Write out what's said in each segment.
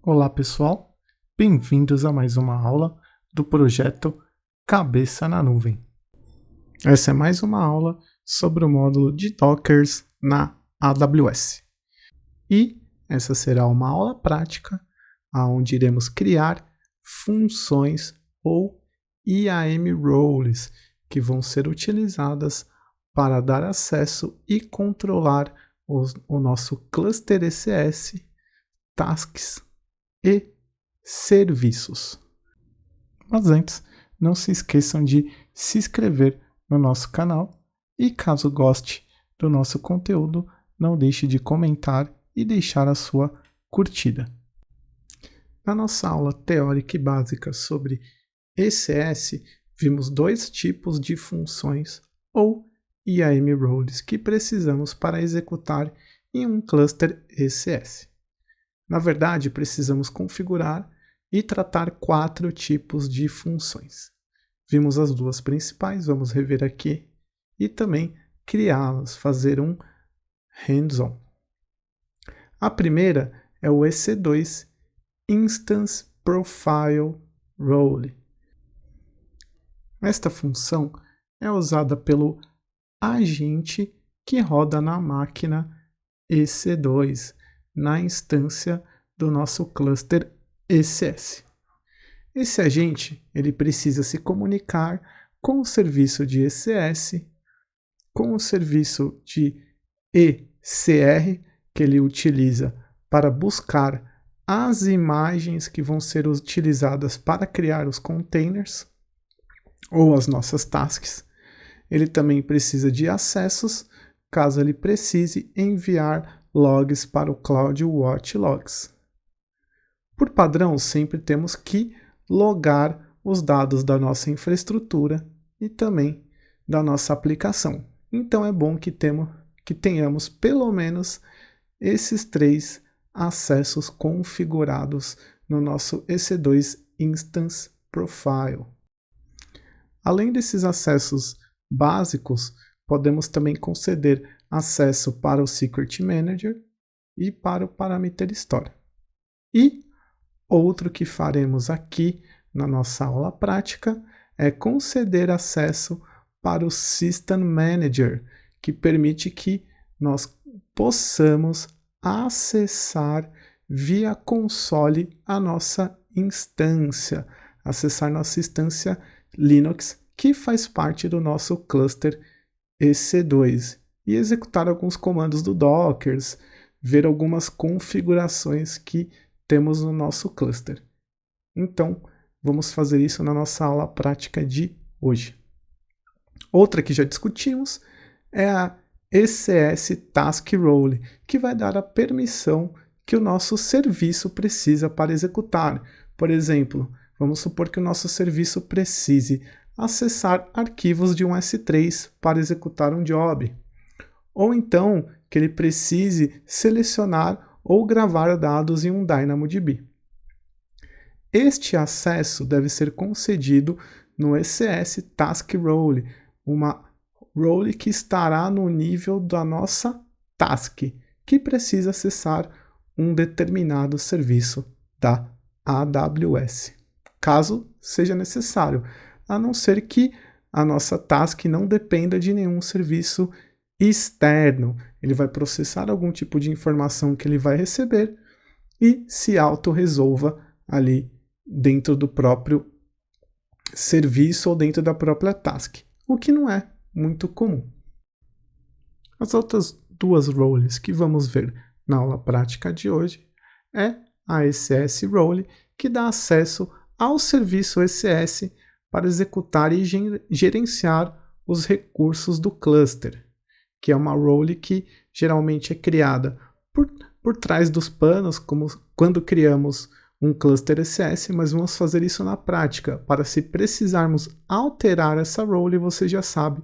Olá pessoal, bem-vindos a mais uma aula do projeto Cabeça na Nuvem. Essa é mais uma aula sobre o módulo de Dockers na AWS. E essa será uma aula prática, onde iremos criar funções ou IAM roles, que vão ser utilizadas para dar acesso e controlar o nosso cluster ECS, tasks e serviços. Mas antes, não se esqueçam de se inscrever no nosso canal e caso goste do nosso conteúdo, não deixe de comentar e deixar a sua curtida. Na nossa aula teórica e básica sobre ECS, vimos dois tipos de funções ou IAM roles que precisamos para executar em um cluster ECS. Na verdade, precisamos configurar e tratar 4 tipos de funções. Vimos as duas principais, vamos rever aqui, e também criá-las, fazer um hands-on. A primeira é o EC2 Instance Profile Role. Esta função é usada pelo agente que roda na máquina EC2, na instância do nosso cluster ECS. Esse agente ele precisa se comunicar com o serviço de ECS, com o serviço de ECR, que ele utiliza para buscar as imagens que vão ser utilizadas para criar os containers ou as nossas tasks. Ele também precisa de acessos, caso ele precise enviar logs para o CloudWatch Logs. Por padrão, sempre temos que logar os dados da nossa infraestrutura e também da nossa aplicação. Então é bom que tenhamos pelo menos esses 3 acessos configurados no nosso EC2 Instance Profile. Além desses acessos básicos, podemos também conceder acesso para o Secret Manager e para o Parameter Store. E outro que faremos aqui na nossa aula prática é conceder acesso para o System Manager, que permite que nós possamos acessar via console a nossa instância, acessar nossa instância Linux, que faz parte do nosso cluster EC2, e executar alguns comandos do Docker, ver algumas configurações que temos no nosso cluster. Então, vamos fazer isso na nossa aula prática de hoje. Outra que já discutimos é a ECS Task Role, que vai dar a permissão que o nosso serviço precisa para executar. Por exemplo, vamos supor que o nosso serviço precise acessar arquivos de um S3 para executar um job. Ou então que ele precise selecionar ou gravar dados em um DynamoDB. Este acesso deve ser concedido no ECS Task Role, uma role que estará no nível da nossa task, que precisa acessar um determinado serviço da AWS, caso seja necessário, a não ser que a nossa task não dependa de nenhum serviço externo. Ele vai processar algum tipo de informação que ele vai receber e se auto-resolva ali dentro do próprio serviço ou dentro da própria task, o que não é muito comum. As outras 2 roles que vamos ver na aula prática de hoje é a ECS Role, que dá acesso ao serviço ECS para executar e gerenciar os recursos do cluster, que é uma role que geralmente é criada por trás dos panos, como quando criamos um cluster ECS, mas vamos fazer isso na prática. Para se precisarmos alterar essa role, você já sabe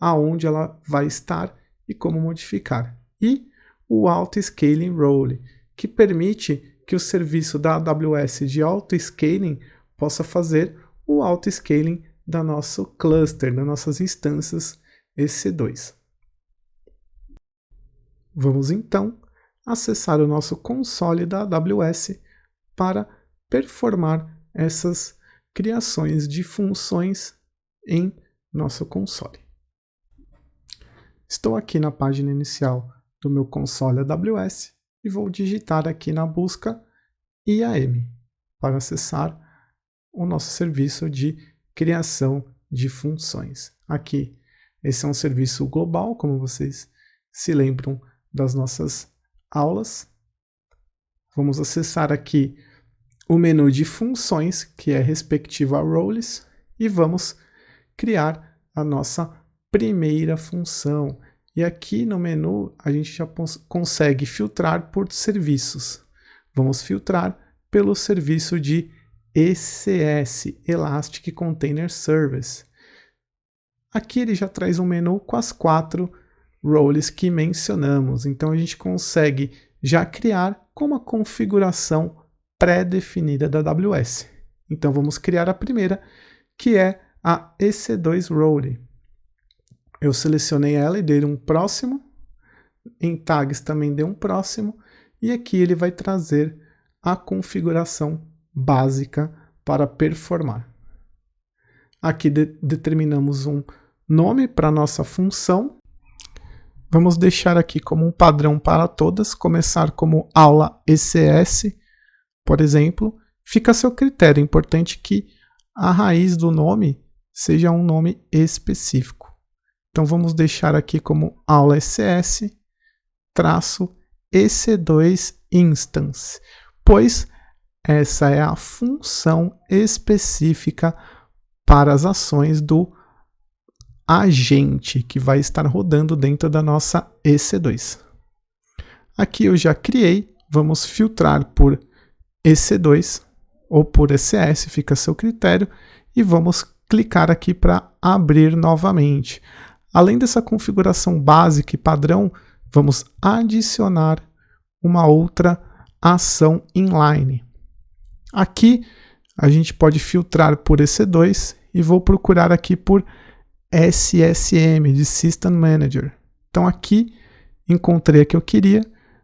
aonde ela vai estar e como modificar. E o Auto-Scaling Role, que permite que o serviço da AWS de Auto-Scaling possa fazer o Auto-Scaling da nosso cluster, das nossas instâncias EC2. Vamos então acessar o nosso console da AWS para performar essas criações de funções em nosso console. Estou aqui na página inicial do meu console AWS e vou digitar aqui na busca IAM para acessar o nosso serviço de criação de funções. Aqui, esse é um serviço global, como vocês se lembram das nossas aulas. Vamos acessar aqui o menu de funções, que é respectivo a roles, e vamos criar a nossa primeira função. E aqui no menu a gente já consegue filtrar por serviços. Vamos filtrar pelo serviço de ECS, Elastic Container Service. Aqui ele já traz um menu com as 4 roles que mencionamos. Então a gente consegue já criar com uma configuração pré-definida da AWS. Então vamos criar a primeira, que é a EC2 role. Eu selecionei ela e dei um próximo. Em tags também dei um próximo. E aqui ele vai trazer a configuração básica para performar. Aqui determinamos um nome para nossa função. Vamos deixar aqui como um padrão para todas, começar como aula ECS, por exemplo. Fica a seu critério, é importante que a raiz do nome seja um nome específico. Então vamos deixar aqui como aula ECS traço EC2 instance, pois essa é a função específica para as ações do agente que vai estar rodando dentro da nossa EC2. Aqui eu já criei, vamos filtrar por EC2 ou por ECS, fica a seu critério, e vamos clicar aqui para abrir novamente. Além dessa configuração básica e padrão, vamos adicionar uma outra ação inline. Aqui a gente pode filtrar por EC2 e vou procurar aqui por SSM, de System Manager. Então aqui encontrei a que eu queria.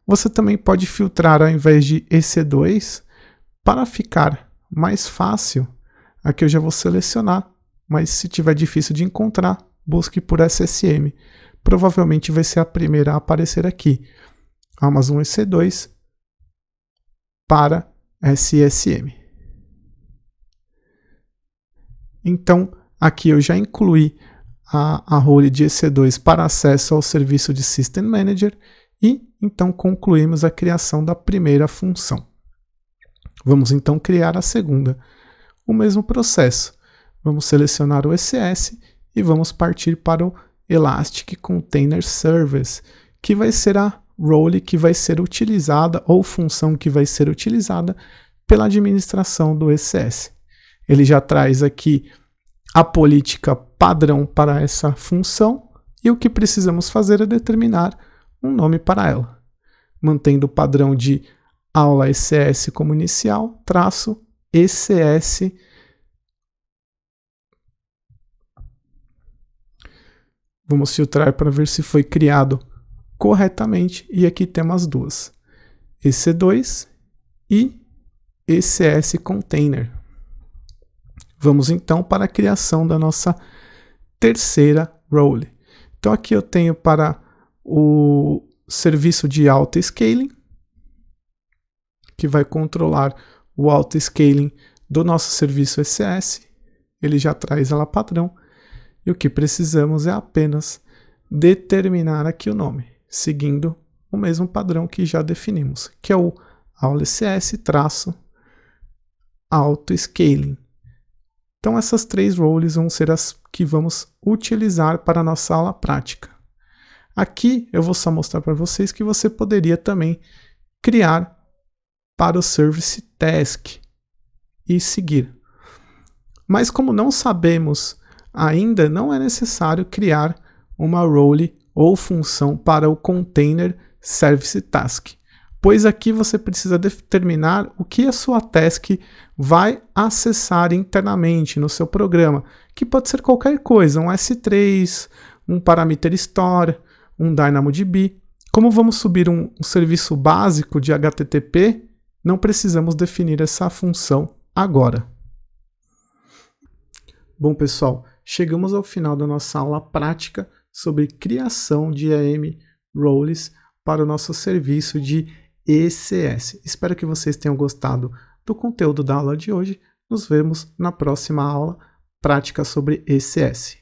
Você também pode filtrar ao invés de EC2 para ficar mais fácil. Aqui eu já vou selecionar, mas se tiver difícil de encontrar, busque por SSM. Provavelmente vai ser a primeira a aparecer aqui. Amazon EC2 para SSM. Então, aqui eu já incluí a role de EC2 para acesso ao serviço de System Manager e então concluímos a criação da primeira função. Vamos então criar a segunda. O mesmo processo. Vamos selecionar o ECS e vamos partir para o Elastic Container Service, que vai ser a role que vai ser utilizada ou função que vai ser utilizada pela administração do ECS. Ele já traz aqui a política padrão para essa função e o que precisamos fazer é determinar um nome para ela, mantendo o padrão de aula ECS como inicial, traço ECS. Vamos filtrar para ver se foi criado corretamente e aqui temos as duas, EC2 e ECS Container. Vamos então para a criação da nossa terceira role. Então aqui eu tenho para o serviço de auto-scaling, que vai controlar o auto-scaling do nosso serviço ECS. Ele já traz ela padrão. E o que precisamos é apenas determinar aqui o nome, seguindo o mesmo padrão que já definimos, que é o aula ECS traço auto-scaling. Então essas 3 roles vão ser as que vamos utilizar para a nossa aula prática. Aqui eu vou só mostrar para vocês que você poderia também criar para o Service Task e seguir. Mas como não sabemos ainda, não é necessário criar uma role ou função para o Container Service Task, pois aqui você precisa determinar o que a sua task vai acessar internamente no seu programa, que pode ser qualquer coisa, um S3, um Parameter Store, um DynamoDB. Como vamos subir um serviço básico de HTTP, não precisamos definir essa função agora. Bom, pessoal, chegamos ao final da nossa aula prática sobre criação de AM Roles para o nosso serviço de ECS. Espero que vocês tenham gostado do conteúdo da aula de hoje. Nos vemos na próxima aula prática sobre ECS.